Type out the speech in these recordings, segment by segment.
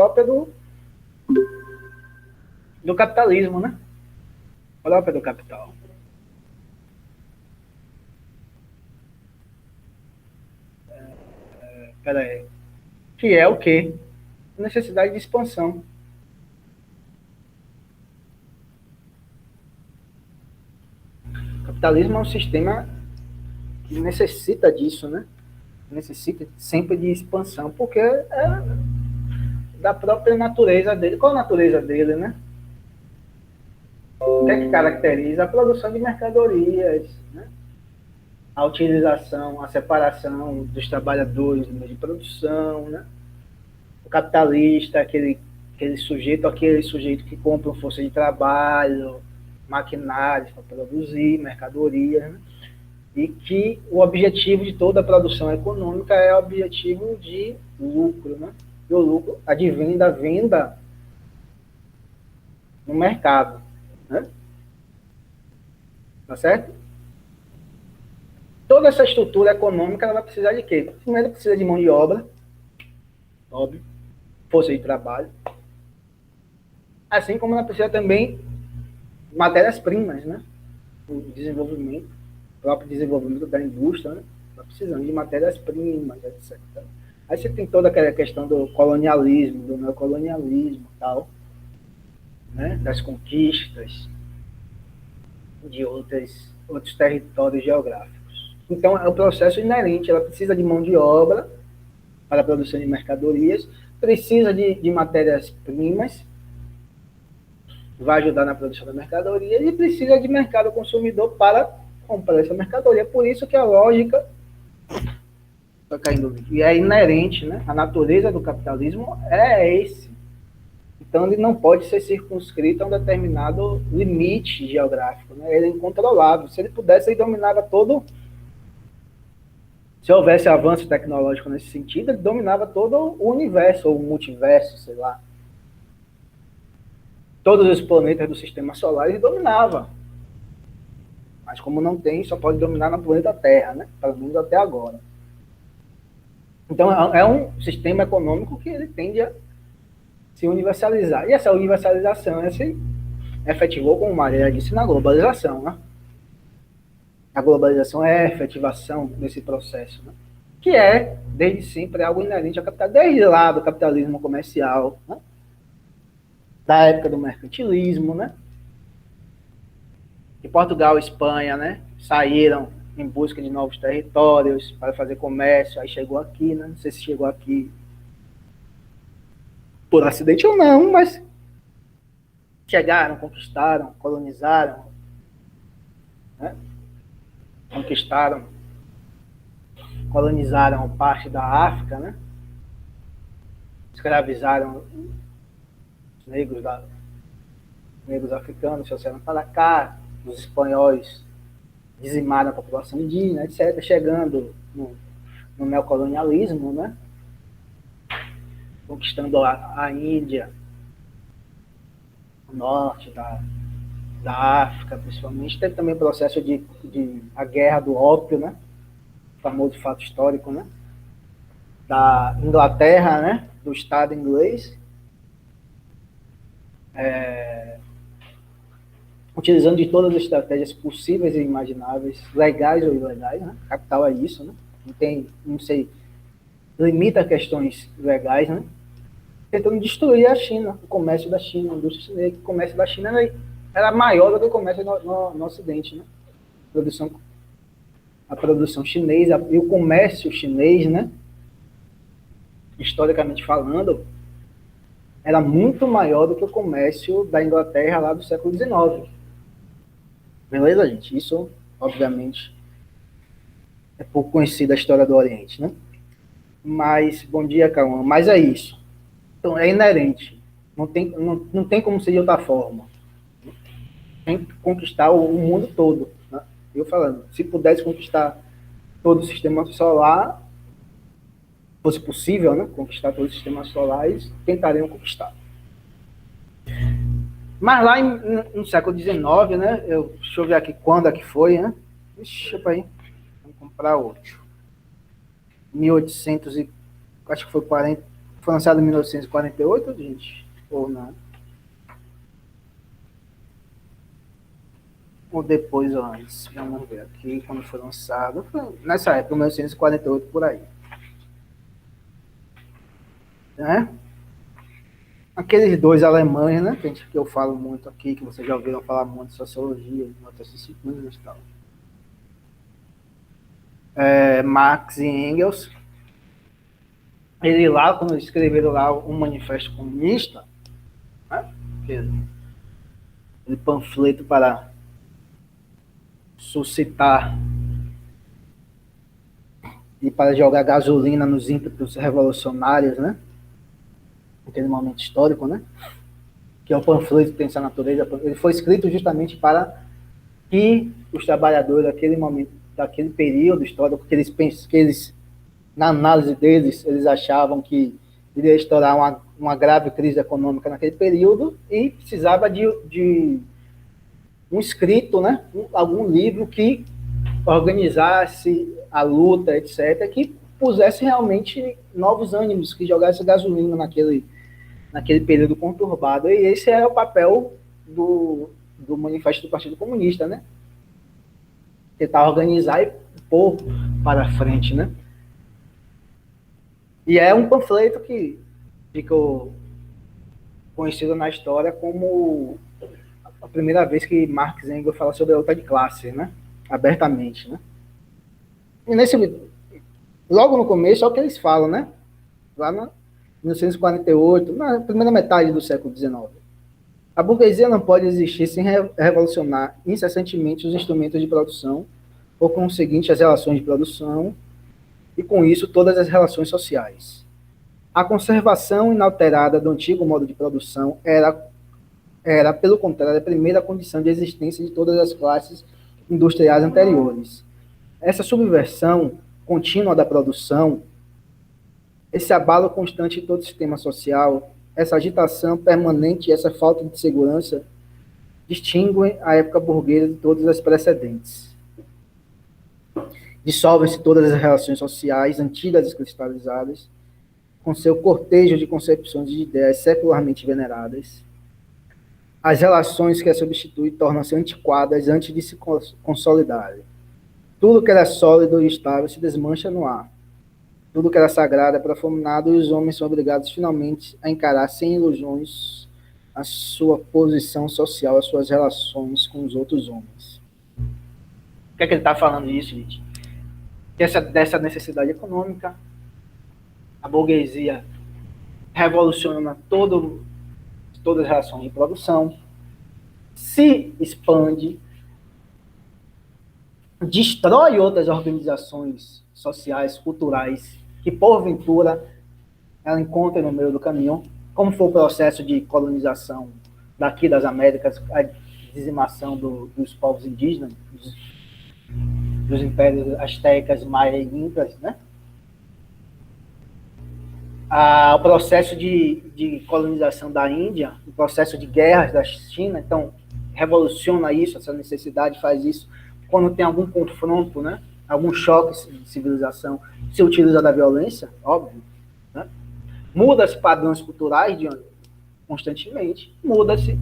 própria do capitalismo, né? Própria do capital. Peraí. Que é o quê? Necessidade de expansão. O capitalismo é um sistema que necessita disso, né? Necessita sempre de expansão, porque é da própria natureza dele. Qual a natureza dele, né? O que é que caracteriza? A produção de mercadorias, né? A utilização, a separação dos trabalhadores no meio de produção, né? O capitalista, aquele sujeito que compra força de trabalho, maquinários para produzir mercadorias, né? E que o objetivo de toda a produção econômica é o objetivo de lucro, né? E o lucro advém da venda no mercado, né? Tá certo? Toda essa estrutura econômica ela vai precisar de quê? Primeiro precisa de mão de obra, óbvio, força de trabalho, assim como ela precisa também de matérias-primas, né? O desenvolvimento, o próprio desenvolvimento da indústria, né? Está precisando de matérias-primas, etc. Aí você tem toda aquela questão do colonialismo, do neocolonialismo e tal, né? Das conquistas de outros territórios geográficos. Então, é um processo inerente, ela precisa de mão de obra para a produção de mercadorias, precisa de matérias-primas, vai ajudar na produção da mercadoria, e precisa de mercado consumidor para comprar essa mercadoria. Por isso que a lógica está caindo, e é inerente, né? A natureza do capitalismo é esse. Então, ele não pode ser circunscrito a um determinado limite geográfico, né? Ele é incontrolável. Se ele pudesse, ele dominava todo. Se houvesse avanço tecnológico nesse sentido, ele dominava todo o universo, ou o multiverso, sei lá. Todos os planetas do sistema solar ele dominava. Mas como não tem, só pode dominar no planeta Terra, né? Pelo menos até agora. Então, é um sistema econômico que ele tende a se universalizar. E essa universalização se efetivou, como Maria disse, na globalização, né? A globalização é a efetivação desse processo, né? Que é, desde sempre, algo inerente ao capital, desde lá do capitalismo comercial, né? Da época do mercantilismo, né? Que Portugal e Espanha, né? Saíram em busca de novos territórios para fazer comércio, aí chegou aqui, né? Não sei se chegou aqui por acidente ou não, mas chegaram, conquistaram, colonizaram, né? Conquistaram, colonizaram parte da África, né? Escravizaram os negros africanos, trouxeram para cá, os espanhóis dizimaram a população indígena, etc., chegando no neocolonialismo, né? Conquistando a Índia, o norte da África, principalmente. Teve também o processo de a guerra do ópio, né? O famoso fato histórico, né? Da Inglaterra, né? Do Estado inglês, utilizando de todas as estratégias possíveis e imagináveis, legais ou ilegais, né? Capital é isso, né? Não sei, limita questões legais, né? Tentando destruir a China, o comércio da China, a indústria chinesa. O comércio da China era maior do que o comércio no Ocidente, né? A produção chinesa e o comércio chinês, né? Historicamente falando, era muito maior do que o comércio da Inglaterra lá do século XIX. Beleza, gente? Isso, obviamente, é pouco conhecida a história do Oriente, né? Mas, bom dia, Cauã. Mas é isso. Então, é inerente. Não tem como ser de outra forma. Tem que conquistar o mundo todo. Né? Eu falando, se pudesse conquistar todo o sistema solar, fosse possível, né? Conquistar todo o sistema solar, eles tentariam conquistar. Mas lá no século XIX, né? Deixa eu ver aqui quando é que foi, né? Ixi, aí. Vamos comprar outro. 1800 e acho que foi Foi lançado em 1948, gente? Ou não? Ou depois ou antes? Vamos ver aqui quando foi lançado. Foi nessa época, 1948, por aí. Né? Aqueles dois alemães, né? Que eu falo muito aqui, que vocês já ouviram falar muito de sociologia, em outras disciplinas e tal. Marx e Engels. Ele lá, quando escreveram lá um manifesto comunista, né? Aquele panfleto para suscitar e para jogar gasolina nos ímpetos revolucionários, né? Naquele momento histórico, né? Que é o panfleto Pensa a Natureza. Ele foi escrito justamente para que os trabalhadores daquele momento, daquele período histórico, que eles na análise deles, eles achavam que iria estourar uma grave crise econômica naquele período e precisava de um escrito, né? Algum livro que organizasse a luta, etc., que pusesse realmente novos ânimos, que jogasse gasolina naquele período conturbado. E esse é o papel do Manifesto do Partido Comunista, né? Tentar organizar e pôr para frente, né? E é um panfleto que ficou conhecido na história como a primeira vez que Marx e Engels falam sobre a luta de classe, né? Abertamente, né? E logo no começo é o que eles falam, né? Lá na 1948, na primeira metade do século XIX. A burguesia não pode existir sem revolucionar incessantemente os instrumentos de produção, ou conseguinte as relações de produção, e com isso todas as relações sociais. A conservação inalterada do antigo modo de produção era, pelo contrário, a primeira condição de existência de todas as classes industriais anteriores. Essa subversão contínua da produção, esse abalo constante de todo o sistema social, essa agitação permanente e essa falta de segurança distinguem a época burguesa de todas as precedentes. Dissolvem-se todas as relações sociais antigas e cristalizadas, com seu cortejo de concepções e de ideias secularmente veneradas. As relações que as substituem tornam-se antiquadas antes de se consolidarem. Tudo que era sólido e estável se desmancha no ar. Tudo que era sagrado é profanado e os homens são obrigados finalmente a encarar sem ilusões a sua posição social, as suas relações com os outros homens. O que é que ele está falando disso, gente? Dessa necessidade econômica, a burguesia revoluciona todas as relações de produção, se expande, destrói outras organizações sociais, culturais, que porventura ela encontra no meio do caminho, como foi o processo de colonização daqui das Américas, a dizimação dos povos indígenas, dos impérios astecas, maia e incas, né? O processo de colonização da Índia, o processo de guerras da China, então revoluciona isso, essa necessidade faz isso quando tem algum confronto, né? Algum choque de civilização, se utiliza da violência, óbvio, né? Muda-se padrões culturais constantemente, muda-se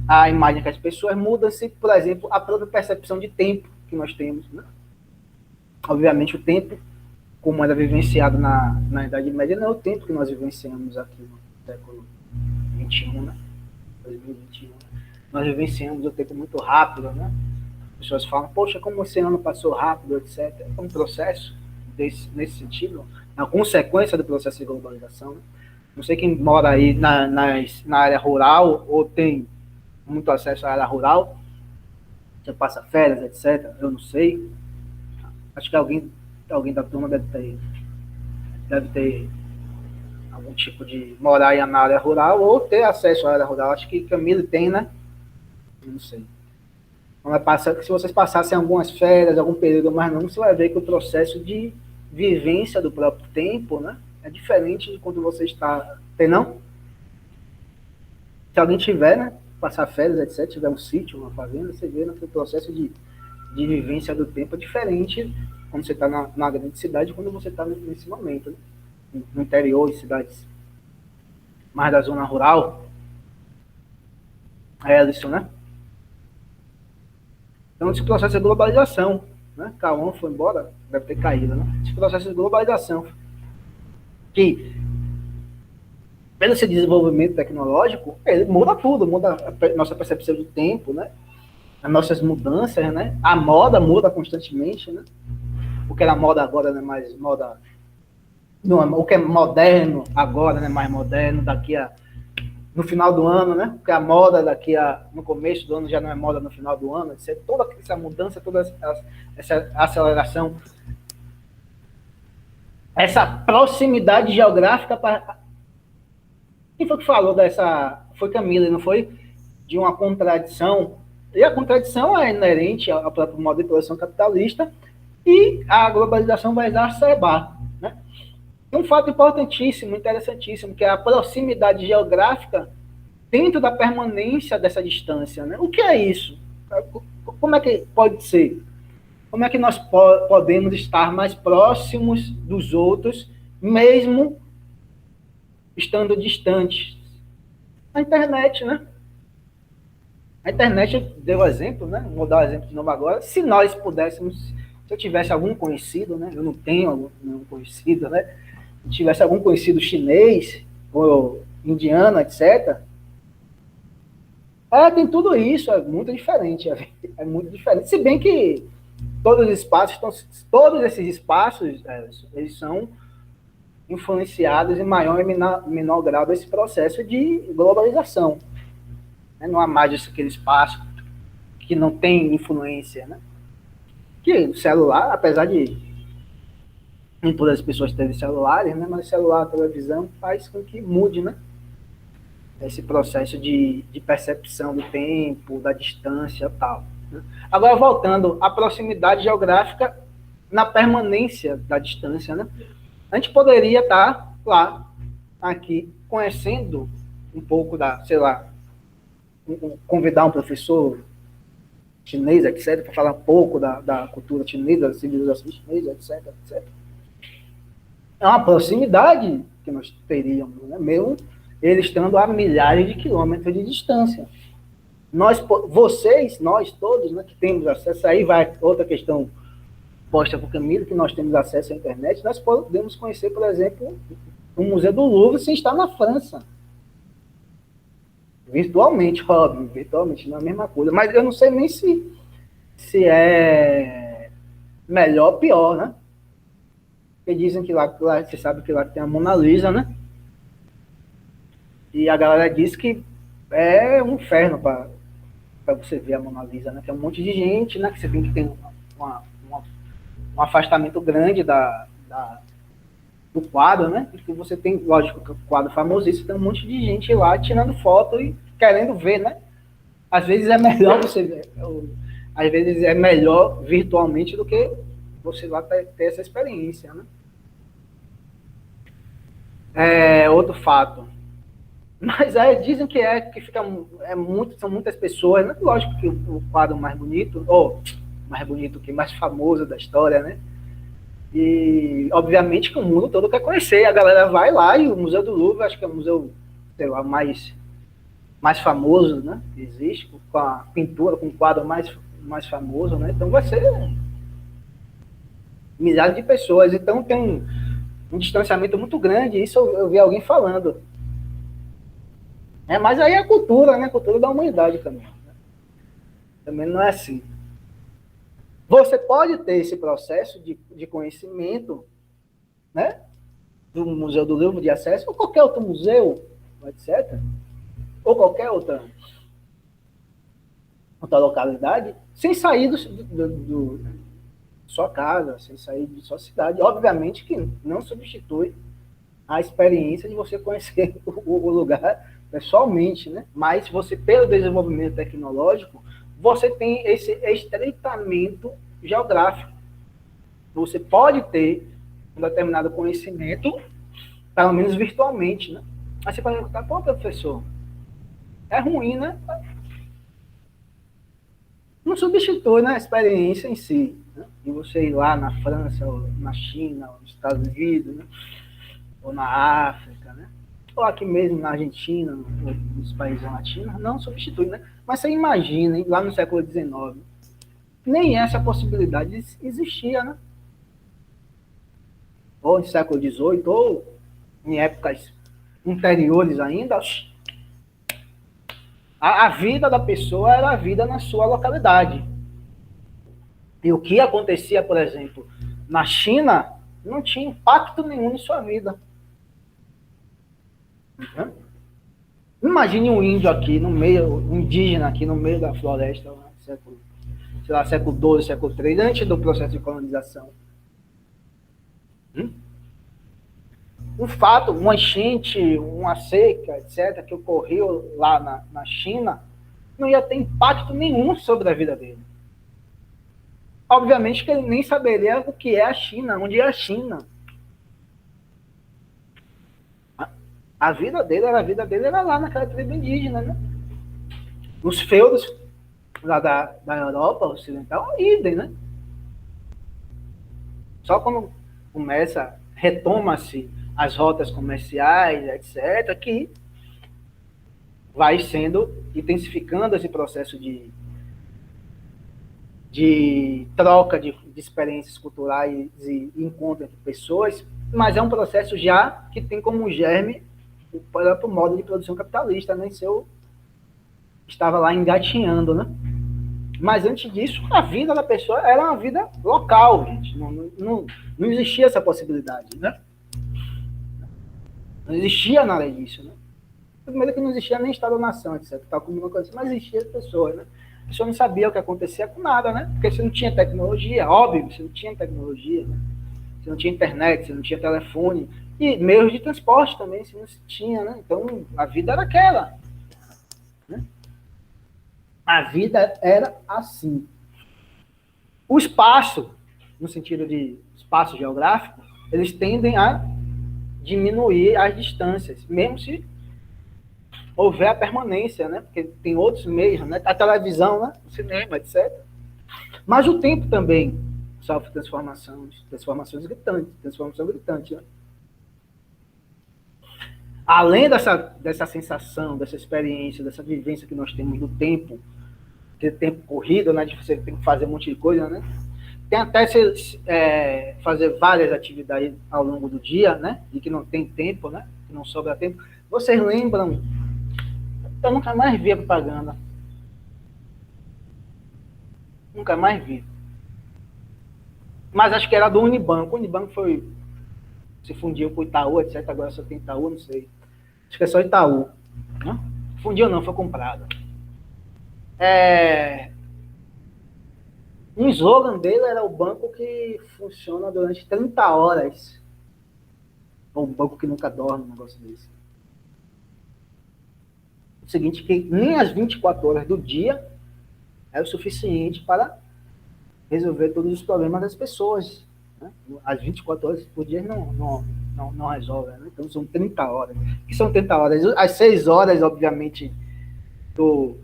a imagem que as pessoas, muda-se, por exemplo, a própria percepção de tempo que nós temos, né? Obviamente o tempo, como era vivenciado na Idade Média, não é o tempo que nós vivenciamos aqui no século XXI, né? 2021. Nós vivenciamos o tempo muito rápido, né? As pessoas falam, poxa, como esse ano passou rápido, etc. É um processo nesse sentido, na consequência do processo de globalização, né? Não sei quem mora aí na área rural ou tem muito acesso à área rural, você passa férias, etc. Eu não sei. Acho que alguém da turma deve ter algum tipo de morar aí na área rural ou ter acesso à área rural. Acho que Camille tem, né? Eu não sei. Se vocês passassem algumas férias, algum período mais longo, você vai ver que o processo de vivência do próprio tempo, né, é diferente de quando você está... Tem não? Se alguém tiver, né, passar férias, etc., tiver um sítio, uma fazenda, você vê que o processo de vivência do tempo é diferente quando você está na grande cidade, quando você está nesse momento, né? no interior, em cidades mais da zona rural. É isso, né? Então, esse processo de globalização, né? Cauã foi embora, deve ter caído, né? Esse processo de globalização, que, pelo seu desenvolvimento tecnológico, ele muda tudo, muda a nossa percepção do tempo, né? As nossas mudanças, né? A moda muda constantemente, né? O que era moda agora não é mais moda. Não, o que é moderno agora não é mais moderno daqui a no final do ano, né? Porque a moda daqui a no começo do ano já não é moda no final do ano. Toda essa mudança, toda essa aceleração, essa proximidade geográfica. Quem foi que falou dessa? Foi Camila, não foi? De uma contradição. E a contradição é inerente ao próprio modo de produção capitalista e a globalização vai exacerbar, né? Um fato importantíssimo, interessantíssimo, que é a proximidade geográfica dentro da permanência dessa distância, né? O que é isso? Como é que pode ser? Como é que nós podemos estar mais próximos dos outros, mesmo estando distantes? A internet, né? A internet deu exemplo, né? Vou dar um exemplo de novo agora. Se nós pudéssemos, se eu tivesse algum conhecido, né? Eu não tenho nenhum conhecido, né? Se tivesse algum conhecido chinês, ou indiano, etc. Tem tudo isso, é muito diferente. É muito diferente. Se bem que todos esses espaços, eles são influenciados em maior e menor grau desse processo de globalização. Não há mais aquele espaço que não tem influência, né? Que o celular, apesar de nem todas as pessoas terem celulares, né? Mas o celular, a televisão faz com que mude, né? Esse processo de percepção do tempo, da distância e tal. Né? Agora, voltando à proximidade geográfica na permanência da distância, né? A gente poderia estar lá, aqui, conhecendo um pouco da, sei lá, convidar um professor chinês, etc., para falar um pouco da cultura chinesa, da civilização chinesa, etc., etc. É uma proximidade que nós teríamos, né? Mesmo ele estando a milhares de quilômetros de distância. Nós todos, né, que temos acesso, aí vai outra questão posta por Camilo, que nós temos acesso à internet, nós podemos conhecer, por exemplo, o Museu do Louvre sem estar na França. Virtualmente, óbvio, virtualmente, não é a mesma coisa. Mas eu não sei nem se é melhor ou pior, né? Porque dizem que lá, você sabe que lá tem a Mona Lisa, né? E a galera diz que é um inferno para você ver a Mona Lisa, né? Tem um monte de gente, né? Que você tem que ter um afastamento grande do quadro, né? Porque você tem, lógico, que o quadro famosíssimo, tem um monte de gente lá tirando foto e querendo ver, né? Às vezes é melhor você ver, às vezes é melhor virtualmente do que você lá ter essa experiência, né? Outro fato. Mas dizem que fica são muitas pessoas, né? Lógico que o quadro mais bonito, mais bonito que mais famoso da história, né? E obviamente que o mundo todo quer conhecer, a galera vai lá e o Museu do Louvre, acho que é o museu, sei lá, mais famoso, né? Que existe, com a pintura, com o quadro mais famoso, né? Então vai ser milhares de pessoas, então tem um distanciamento muito grande, isso eu vi alguém falando. Mas aí é a cultura, né? A cultura da humanidade também. Né? Também não é assim. Você pode ter esse processo de conhecimento, né? Do Museu do Louvre, de acesso, ou qualquer outro museu, etc. Ou qualquer outra localidade, sem sair do sua casa, sem sair de sua cidade. Obviamente que não substitui a experiência de você conhecer o lugar pessoalmente, né? Mas você, pelo desenvolvimento tecnológico, você tem esse estreitamento geográfico. Você pode ter um determinado conhecimento, pelo menos virtualmente, né? Aí você pode perguntar, pô, professor, é ruim, né? Não substitui, né, a experiência em si. Né? E você ir lá na França, ou na China, ou nos Estados Unidos, né? ou na África, né? Ou aqui mesmo na Argentina, nos países latinos, não substitui, né? Mas você imagina, hein, lá no século XIX, nem essa possibilidade existia, né? Ou no século XVIII, ou em épocas anteriores ainda, a vida da pessoa era a vida na sua localidade. E o que acontecia, por exemplo, na China, não tinha impacto nenhum em sua vida. Uhum. Imagine um índio aqui no meio, um indígena aqui no meio da floresta, século, sei lá, século XII, século III, antes do processo de colonização. Um fato, uma enchente, uma seca, etc., que ocorreu lá na China, não ia ter impacto nenhum sobre a vida dele. Obviamente que ele nem saberia o que é a China, onde é a China. A vida dele era lá naquela tribo indígena, né? Os feudos lá da Europa Ocidental, idem, né? Só quando retoma-se as rotas comerciais, etc., que vai sendo intensificando esse processo de troca de experiências culturais e encontro entre pessoas, mas é um processo já que tem como germe o próprio modo de produção capitalista, né? Seu estava lá engatinhando, né? Mas antes disso, a vida da pessoa era uma vida local, gente. Não existia essa possibilidade, né? Não existia nada disso, né? Primeiro que não existia nem Estado-nação, etc. Tal como não mas existia pessoas, né? A pessoa não sabia o que acontecia com nada, né? Porque você não tinha tecnologia, óbvio, você não tinha tecnologia, né? Você não tinha internet, você não tinha telefone, e meios de transporte também, você não tinha, né? Então, a vida era aquela, né? A vida era assim. O espaço, no sentido de espaço geográfico, eles tendem a diminuir as distâncias, mesmo se houver a permanência, né? Porque tem outros meios, né? A televisão, né? O cinema, etc. Mas o tempo também sofre transformações gritantes, transformação gritante, né? Além dessa sensação, dessa experiência, dessa vivência que nós temos do tempo, de tempo corrido, né? De você ter que fazer um monte de coisa, né? Tem até fazer várias atividades ao longo do dia, né? E que não tem tempo, né? Que não sobra tempo. Vocês lembram? Eu nunca mais vi a propaganda. Nunca mais vi. Mas acho que era do Unibanco. O Unibanco se fundiu com o Itaú, etc. Agora só tem Itaú, não sei. Acho que é só Itaú. Né? Fundiu não, foi comprado. Um slogan dele era o banco que funciona durante 30 horas. Ou um banco que nunca dorme, um negócio desse. O seguinte, que nem as 24 horas do dia é o suficiente para resolver todos os problemas das pessoas. Né? As 24 horas por dia não resolve. Né? Então são 30 horas. O que são 30 horas? As 6 horas, obviamente, do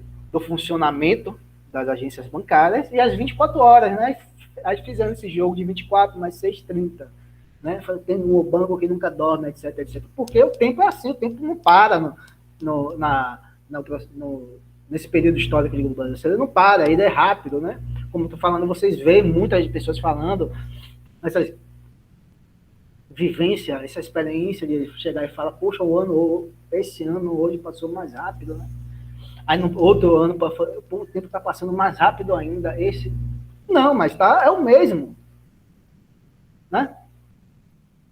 funcionamento das agências bancárias e as 24 horas, né? Aí fizeram esse jogo de 24 mais 6, 30. Né? Tem um banco que nunca dorme, etc, etc. Porque o tempo é assim, o tempo não para nesse período histórico de globalização, ele não para, ele é rápido, né? Como eu tô falando, vocês veem muitas pessoas falando essa vivência, essa experiência de chegar e falar, poxa, esse ano hoje passou mais rápido, né? Aí no outro ano, o tempo está passando mais rápido ainda. Não, mas é o mesmo, né?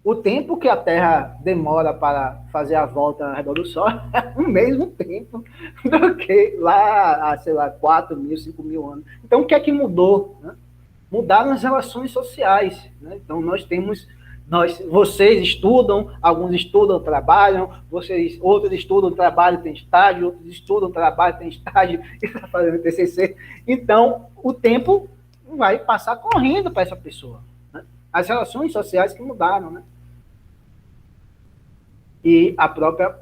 O tempo que a Terra demora para fazer a volta ao redor do Sol é o mesmo tempo do que lá, sei lá, 4 mil, 5 mil anos. Então, o que é que mudou? Né? Mudaram as relações sociais. Né? Então, vocês estudam, alguns estudam, trabalham, outros estudam, trabalham, têm estágio, outros estudam, trabalham, têm estágio, e estão fazendo TCC. Então, o tempo vai passar correndo para essa pessoa. Né? As relações sociais que mudaram, né? E a própria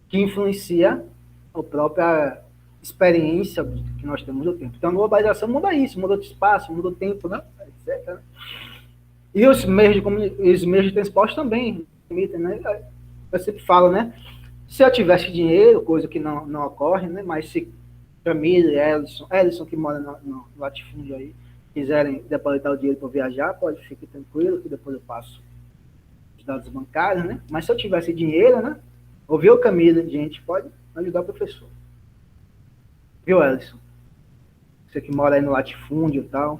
que influencia a própria experiência que nós temos do tempo. Então, a globalização muda isso, muda o espaço, muda o tempo, né? Etc. E os meios de transporte também né? Eu sempre falo, né? Se eu tivesse dinheiro, coisa que não ocorre, né? Mas se Camila e Ellison que mora no latifúndio aí, quiserem depositar o dinheiro para viajar, pode ficar tranquilo, que depois eu passo os dados bancários, né? Mas se eu tivesse dinheiro, né? Ouvir o Camila, gente, pode ajudar o professor. Viu, Ellison? Você que mora aí no latifúndio e tal,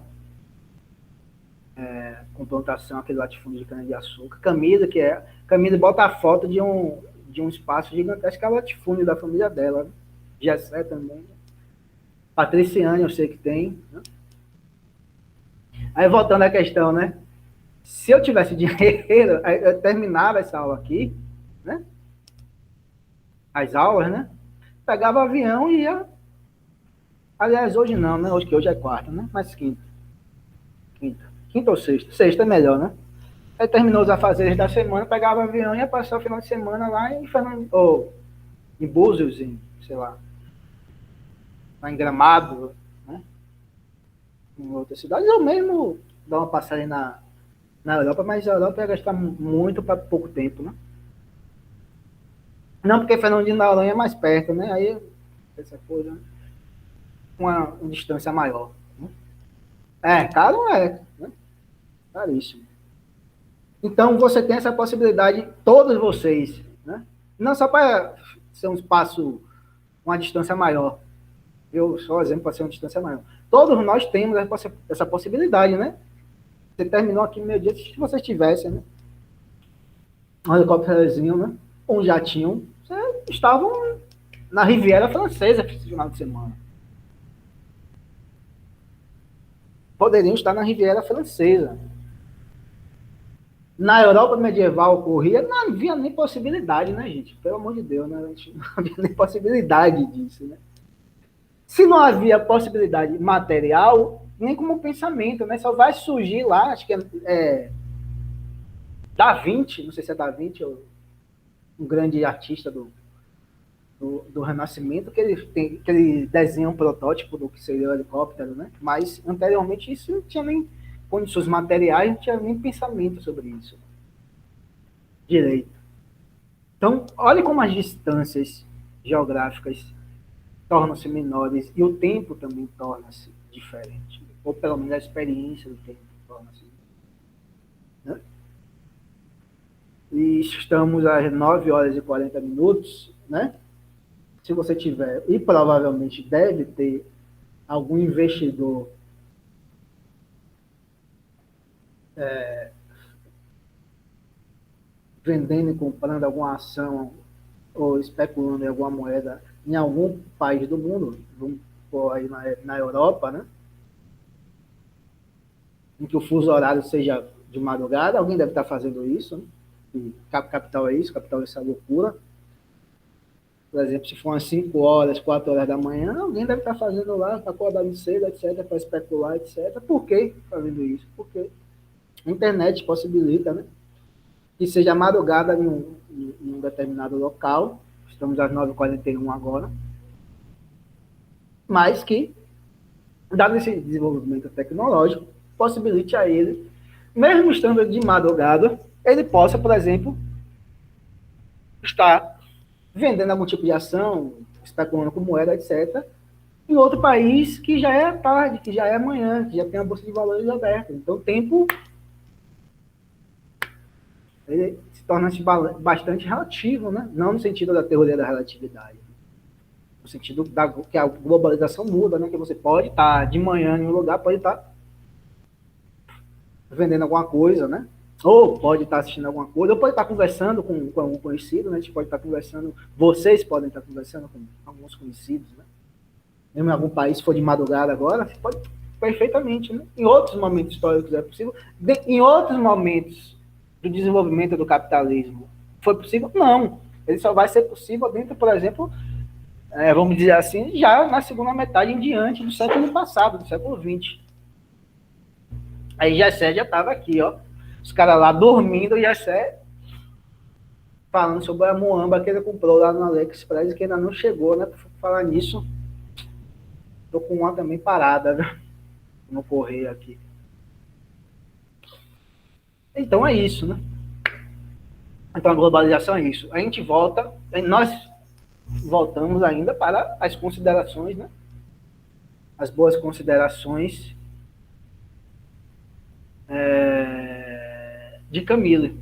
com plantação, aquele latifúndio de cana-de-açúcar. Camila bota a foto de um espaço gigantesco, que é o latifúndio da família dela, né? Gessé também. Patriciane, eu sei que tem. Né? Aí, voltando à questão, né? Se eu tivesse dinheiro, eu terminava essa aula aqui, né? As aulas, né? Pegava o avião e ia. Aliás, hoje não, né? Hoje é quarta, né? Mas quinta. Quinta ou sexta? Sexta é melhor, né? Aí terminou os afazeres da semana, pegava o avião e ia passar o final de semana lá em Fernando, ou em Búzios, sei lá, lá em Gramado, né? Em outras cidades, ou mesmo dar uma passagem na Europa, mas a Europa ia gastar muito para pouco tempo, né? Não porque Fernandinho da Noronha é mais perto, né? Aí, essa coisa, né? Uma distância maior. Né? Caro né? Caríssimo. Então, você tem essa possibilidade, todos vocês, né? Não só para ser um espaço, uma distância maior. Eu só exemplo para ser uma distância maior. Todos nós temos essa possibilidade, né? Você terminou aqui no meio dia, se vocês tivessem, né? Um helicópterozinho, né? Um jatinho, vocês estavam na Riviera Francesa esse final de semana. Poderiam estar na Riviera Francesa. Na Europa medieval ocorria, não havia nem possibilidade, né, gente? Pelo amor de Deus, né? A gente não havia nem possibilidade disso, né? Se não havia possibilidade material, nem como pensamento, né? Só vai surgir lá, acho que Da Vinci, não sei se é Da Vinci ou um grande artista do Renascimento, que ele desenha um protótipo do que seria o helicóptero, né? Mas anteriormente isso não tinha nem condições materiais, não tinha nem pensamento sobre isso direito. Então, olha como as distâncias geográficas tornam-se menores e o tempo também torna-se diferente, ou pelo menos a experiência do tempo torna-se, né? E estamos às 9 horas e 40 minutos, né? Se você tiver, e provavelmente deve ter algum investidor vendendo e comprando alguma ação ou especulando em alguma moeda em algum país do mundo, vamos pôr aí na Europa, né? Em que o fuso horário seja de madrugada, alguém deve estar fazendo isso, né? E capital é isso, capital é essa loucura. Por exemplo, se for umas 5 horas, 4 horas da manhã, alguém deve estar fazendo lá, acordando cedo, etc., para especular, etc. Por que fazendo isso? Porque a internet possibilita, né? Que seja madrugada em um determinado local, estamos às 9h41 agora, mas que, dado esse desenvolvimento tecnológico, possibilite a ele, mesmo estando de madrugada, ele possa, por exemplo, estar vendendo algum tipo de ação, especulando com moeda, etc., em outro país que já é tarde, que já é amanhã, que já tem a bolsa de valores aberta. Então, o tempo ele se torna bastante relativo, né? Não no sentido da teoria da relatividade, no sentido que a globalização muda, né? Que você pode estar de manhã em um lugar, pode estar vendendo alguma coisa, né? Ou pode estar assistindo alguma coisa, ou pode estar conversando com algum conhecido, né? A gente pode estar conversando, vocês podem estar conversando com alguns conhecidos, né? Mesmo em algum país, se for de madrugada agora, você pode perfeitamente, né? Em outros momentos históricos é possível. Em outros momentos do desenvolvimento do capitalismo, foi possível? Não. Ele só vai ser possível dentro, por exemplo, vamos dizer assim, já na segunda metade em diante do século passado, do século XX. Aí Gessé já estava aqui, ó. Os caras lá dormindo, Gessé falando sobre a Moamba que ele comprou lá no AliExpress, que ainda não chegou, né? Por falar nisso, tô com uma também parada, né? No correio aqui. Então é isso, né? Então, a globalização é isso. A gente volta, nós voltamos ainda para as considerações, né? As boas considerações de Camille.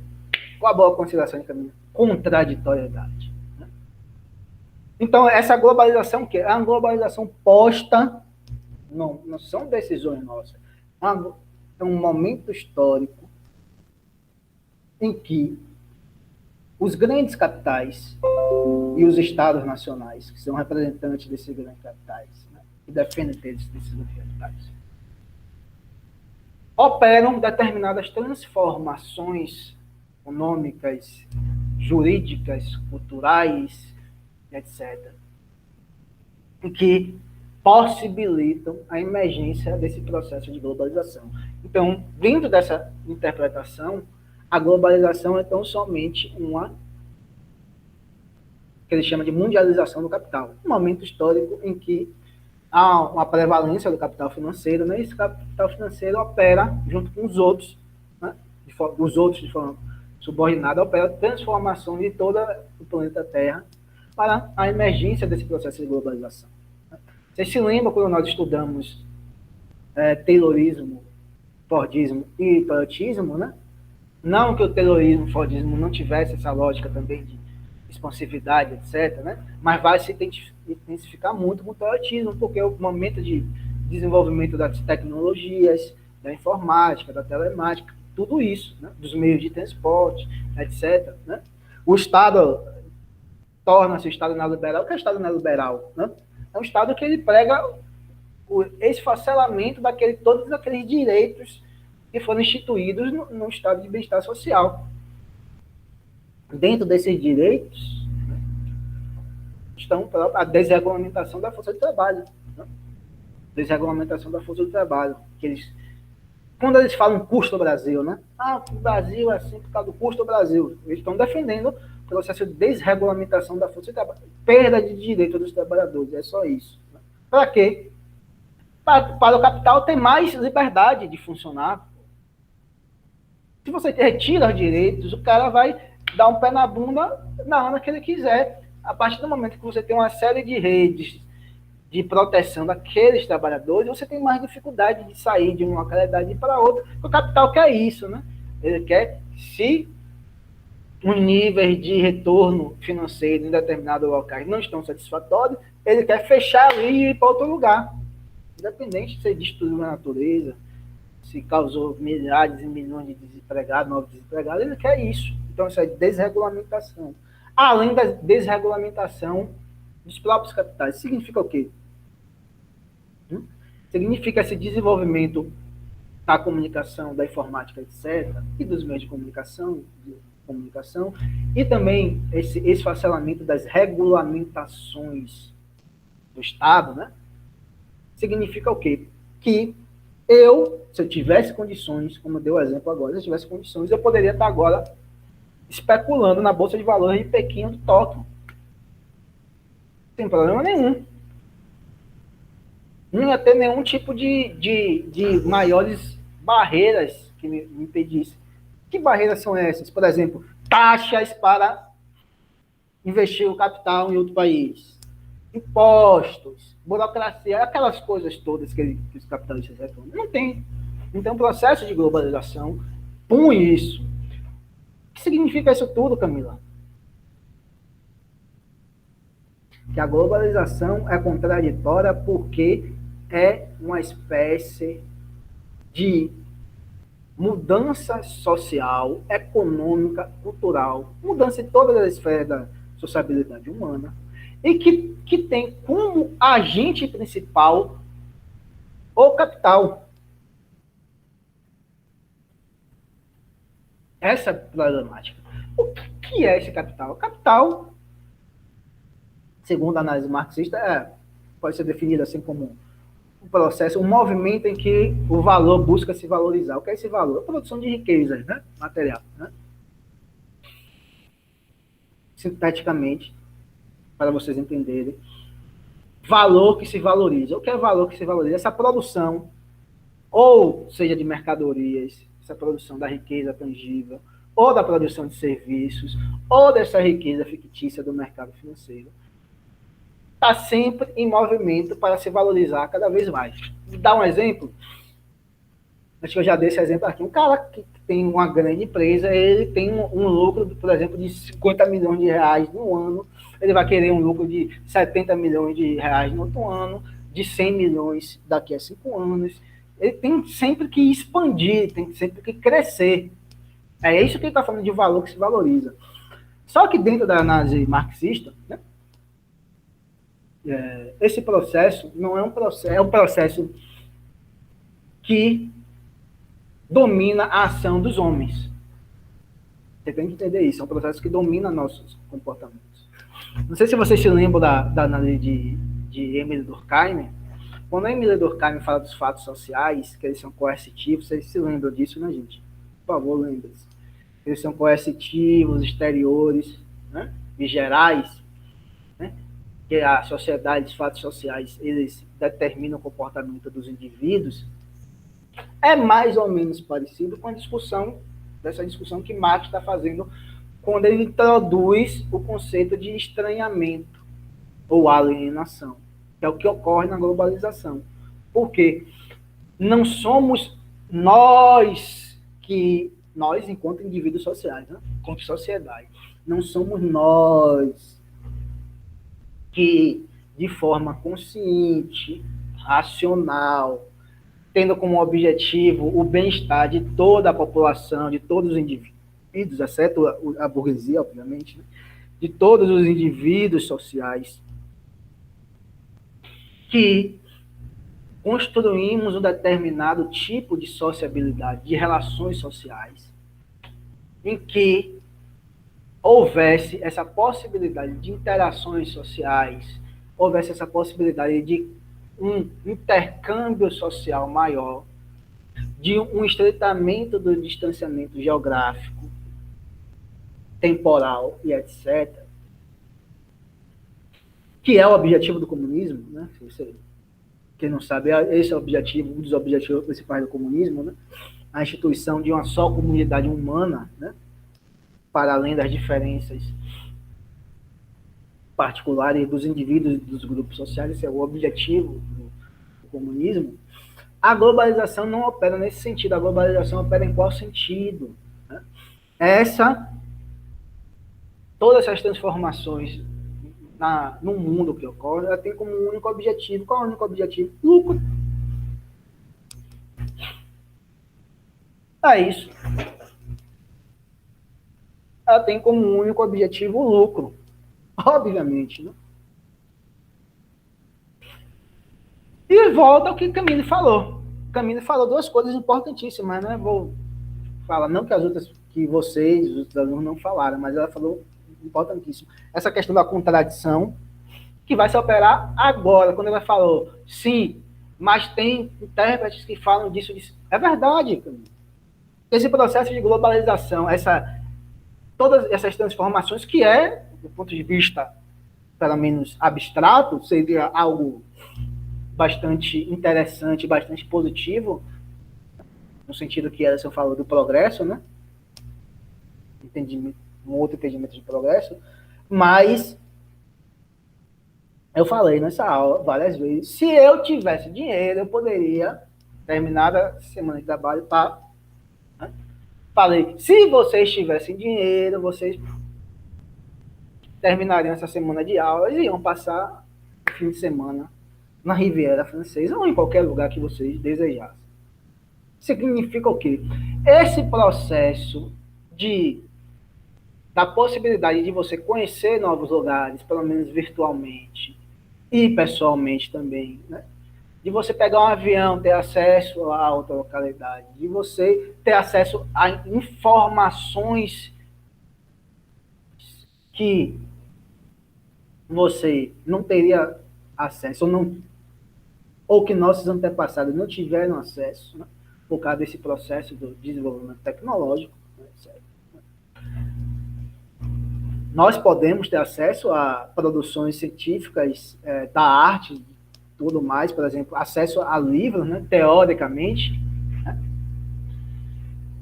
Qual a boa consideração de Camille? Contraditoriedade. Né? Então, essa globalização, que é uma globalização posta, não são decisões nossas, é um momento histórico em que os grandes capitais e os estados nacionais, que são representantes desses grandes capitais, né, que defendem desses grandes capitais, operam determinadas transformações econômicas, jurídicas, culturais, etc., que possibilitam a emergência desse processo de globalização. Então, dentro dessa interpretação, a globalização é tão somente uma que ele chama de mundialização do capital, um momento histórico em que há uma prevalência do capital financeiro, né? Esse capital financeiro opera junto com os outros, né? Os outros de forma subordinada, opera transformação de todo o planeta Terra para a emergência desse processo de globalização. Vocês se lembram quando nós estudamos Taylorismo, Fordismo e Toyotismo, né? Não que o Taylorismo e o Fordismo não tivesse essa lógica também de expansividade, etc., né? Mas vai se intensificar muito com o Toyotismo, porque é o momento de desenvolvimento das tecnologias, da informática, da telemática, tudo isso, né? Dos meios de transporte, etc., né? O Estado torna-se o Estado neoliberal. O que é o Estado neoliberal? Né? É um Estado que ele prega o esfacelamento todos aqueles direitos que foram instituídos no Estado de bem-estar social. Dentro desses direitos, né, estão a desregulamentação da força de trabalho. Né? Desregulamentação da força de trabalho. Quando eles falam custo do Brasil, né? O Brasil é assim por causa do custo do Brasil. Eles estão defendendo o processo de desregulamentação da força de trabalho. Perda de direito dos trabalhadores, é só isso. Né? Para quê? Para o capital ter mais liberdade de funcionar. Se você retira os direitos, o cara vai dar um pé na bunda na hora que ele quiser. A partir do momento que você tem uma série de redes de proteção daqueles trabalhadores, você tem mais dificuldade de sair de uma localidade para outra. O capital quer isso, né? Ele quer, se os níveis de retorno financeiro em determinados locais não estão satisfatórios, ele quer fechar ali e ir para outro lugar. Independente de se destruiu a natureza, se causou milhares e milhões de desempregados, novos desempregados, ele quer isso. Então, isso é desregulamentação. Além da desregulamentação dos próprios capitais. Significa o quê? Significa esse desenvolvimento da comunicação, da informática, etc., e dos meios de comunicação, e também esse esfacelamento das regulamentações do Estado, né? Significa o quê? Que se eu tivesse condições, como eu dei o exemplo agora, se eu tivesse condições, eu poderia estar agora especulando na Bolsa de Valores de Pequim ou de Tóquio. Sem problema nenhum. Não ia ter nenhum tipo de maiores barreiras que me impedissem. Que barreiras são essas? Por exemplo, taxas para investir o capital em outro país. Impostos, burocracia, aquelas coisas todas que os capitalistas reclamam. Não tem. Então, o processo de globalização põe isso. O que significa isso tudo, Camila? Que a globalização é contraditória porque é uma espécie de mudança social, econômica, cultural, mudança em todas as esferas da sociabilidade humana, e que tem como agente principal o capital. Essa é a problemática. O que é esse capital? O capital, segundo a análise marxista, pode ser definido assim como um processo, um movimento em que o valor busca se valorizar. O que é esse valor? A produção de riquezas, né? Material. Né? Sinteticamente, para vocês entenderem, valor que se valoriza. O que é valor que se valoriza? Essa produção, ou seja de mercadorias, essa produção da riqueza tangível, ou da produção de serviços, ou dessa riqueza fictícia do mercado financeiro, está sempre em movimento para se valorizar cada vez mais. Vou dar um exemplo. Acho que eu já dei esse exemplo aqui. Um cara que tem uma grande empresa, ele tem um lucro, por exemplo, de 50 milhões de reais no ano, ele vai querer um lucro de 70 milhões de reais no outro ano, de 100 milhões daqui a 5 anos. Ele tem sempre que expandir, tem sempre que crescer. É isso que ele está falando de valor que se valoriza. Só que dentro da análise marxista, né, esse processo não é um processo, é um processo que domina a ação dos homens. Você tem que entender isso, é um processo que domina nossos comportamentos. Não sei se vocês se lembram da análise de Emile Durkheim. Quando a Emile Durkheim fala dos fatos sociais, que eles são coercitivos, vocês se lembram disso, né, gente? Por favor, lembre-se. Eles são coercitivos, exteriores, né, e gerais, né, que a sociedade, os fatos sociais, eles determinam o comportamento dos indivíduos. É mais ou menos parecido com a dessa discussão que Marx está fazendo quando ele introduz o conceito de estranhamento ou alienação, que é o que ocorre na globalização. Porque não somos nós enquanto indivíduos sociais, né? Enquanto sociedade, não somos nós que, de forma consciente, racional, tendo como objetivo o bem-estar de toda a população, de todos os indivíduos, exceto a burguesia, obviamente, né? De todos os indivíduos sociais, que construímos um determinado tipo de sociabilidade, de relações sociais, em que houvesse essa possibilidade de interações sociais, houvesse essa possibilidade de um intercâmbio social maior, de um estreitamento do distanciamento geográfico, temporal e etc., que é o objetivo do comunismo, né? Se você, quem não sabe, esse é o objetivo, um dos objetivos principais do comunismo, né? A instituição de uma só comunidade humana, né? Para além das diferenças particulares dos indivíduos e dos grupos sociais, esse é o objetivo do comunismo. A globalização não opera nesse sentido. A globalização opera em qual sentido? Né? Todas essas transformações no mundo que ocorre, ela tem como único objetivo. Qual é o único objetivo? Lucro. É isso. Ela tem como único objetivo o lucro. Obviamente, né? E volta ao que o Camille falou. O Camille falou duas coisas importantíssimas, né? Vou falar, não que as outras, que vocês, os outros alunos não falaram, mas ela falou importantíssimo. Essa questão da contradição, que vai se operar agora, quando ela falou, sim, mas tem intérpretes que falam disso. É verdade, Camille. Esse processo de globalização, todas essas transformações, que é, do ponto de vista, pelo menos, abstrato, seria algo bastante interessante, bastante positivo, no sentido que Ellison falou do progresso, né? Um outro entendimento de progresso, mas eu falei nessa aula várias vezes, se eu tivesse dinheiro, eu poderia terminar a semana de trabalho para... Né? Falei, se vocês tivessem dinheiro, vocês terminariam essa semana de aulas e iam passar o fim de semana na Riviera Francesa ou em qualquer lugar que vocês desejassem. Significa o quê? Esse processo da possibilidade de você conhecer novos lugares, pelo menos virtualmente, e pessoalmente também, né? De você pegar um avião, ter acesso a outra localidade, de você ter acesso a informações que você não teria acesso, ou que nossos antepassados não tiveram acesso, né? Por causa desse processo do desenvolvimento tecnológico, etc. Nós podemos ter acesso a produções científicas, da arte, tudo mais, por exemplo, acesso a livros, né, teoricamente,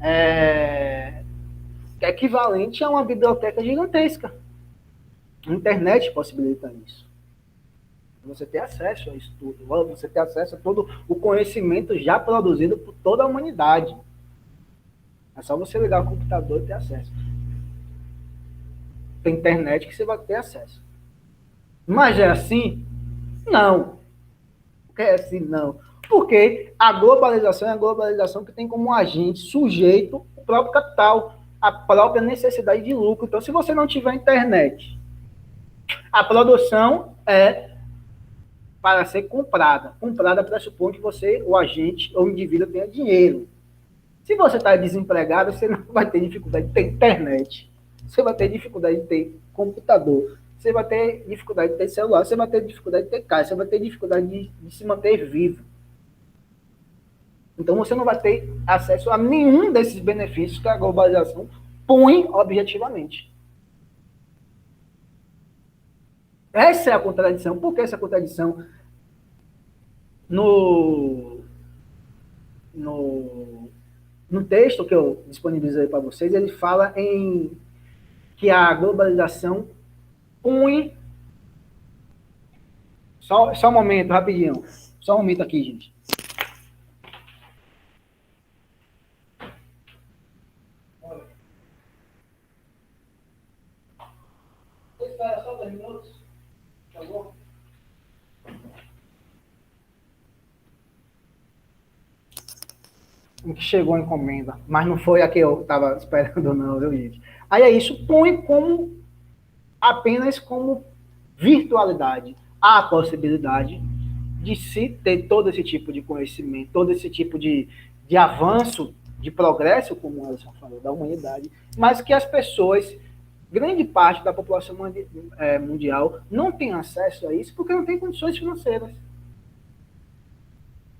né? que é equivalente a uma biblioteca gigantesca. A internet possibilita isso. Você ter acesso a isso tudo, você ter acesso a todo o conhecimento já produzido por toda a humanidade. É só você ligar o computador e ter acesso. Tem internet que você vai ter acesso. Mas é assim? Não. É assim, não. Porque a globalização é a globalização que tem como agente sujeito o próprio capital, a própria necessidade de lucro. Então, se você não tiver internet, a produção é para ser comprada. Comprada pressupõe que você, o agente ou o indivíduo, tenha dinheiro. Se você está desempregado, você não vai ter dificuldade de ter internet. Você vai ter dificuldade de ter computador. Você vai ter dificuldade de ter celular. Você vai ter dificuldade de ter casa. Você vai ter dificuldade de se manter vivo. Então você não vai ter acesso a nenhum desses benefícios que a globalização põe objetivamente. Essa é a contradição. Por que essa contradição? No texto que eu disponibilizei para vocês, ele fala em que a globalização põe... Só um momento, rapidinho. Só um momento aqui, gente. Espera só 2 minutos, por favor. Que chegou a encomenda, mas não foi a que eu estava esperando, não, viu, gente? Aí é isso, põe como apenas como virtualidade a possibilidade de se ter todo esse tipo de conhecimento, todo esse tipo de avanço, de progresso, como o Alisson falou, da humanidade, mas que as pessoas, grande parte da população mundial, não tem acesso a isso porque não tem condições financeiras.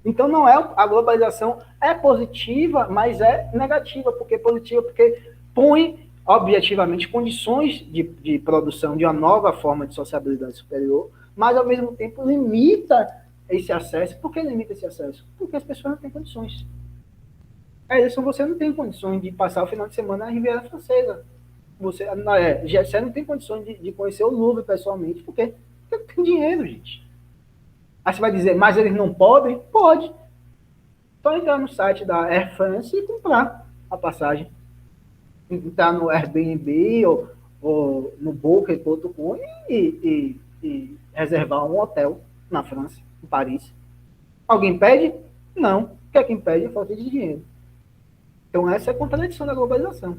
Então, não é a globalização é positiva, mas é negativa. Por que positiva? Porque põe, objetivamente, condições de produção de uma nova forma de sociabilidade superior, mas, ao mesmo tempo, limita esse acesso. Por que limita esse acesso? Porque as pessoas não têm condições. Você não tem condições de passar o final de semana na Riviera Francesa. Você não tem condições de conhecer o Louvre pessoalmente. Por quê? Porque não tem dinheiro, gente. Aí você vai dizer, mas eles não podem? Pode. Só entrar no site da Air France e comprar a passagem. Entrar no Airbnb ou no Booking.com e reservar um hotel na França, em Paris. Alguém pede? Não. O que é que impede? É falta de dinheiro. Então essa é a contradição da globalização.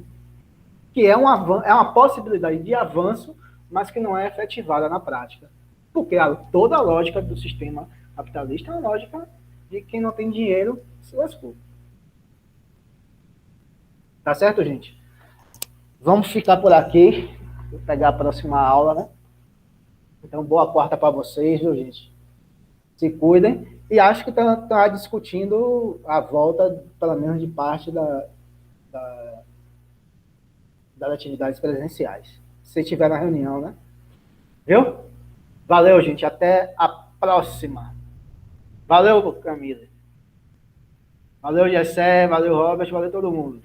Que é uma possibilidade de avanço, mas que não é efetivada na prática. Porque toda a lógica do sistema capitalista é uma lógica de quem não tem dinheiro se lascou. Tá certo, gente? Vamos ficar por aqui. Vou pegar a próxima aula, né? Então, boa quarta para vocês, viu, gente? Se cuidem. E acho que está discutindo a volta, pelo menos de parte das atividades presenciais. Se tiver na reunião, né? Viu? Valeu, gente. Até a próxima. Valeu, Camila. Valeu, Gessé. Valeu, Robert. Valeu todo mundo.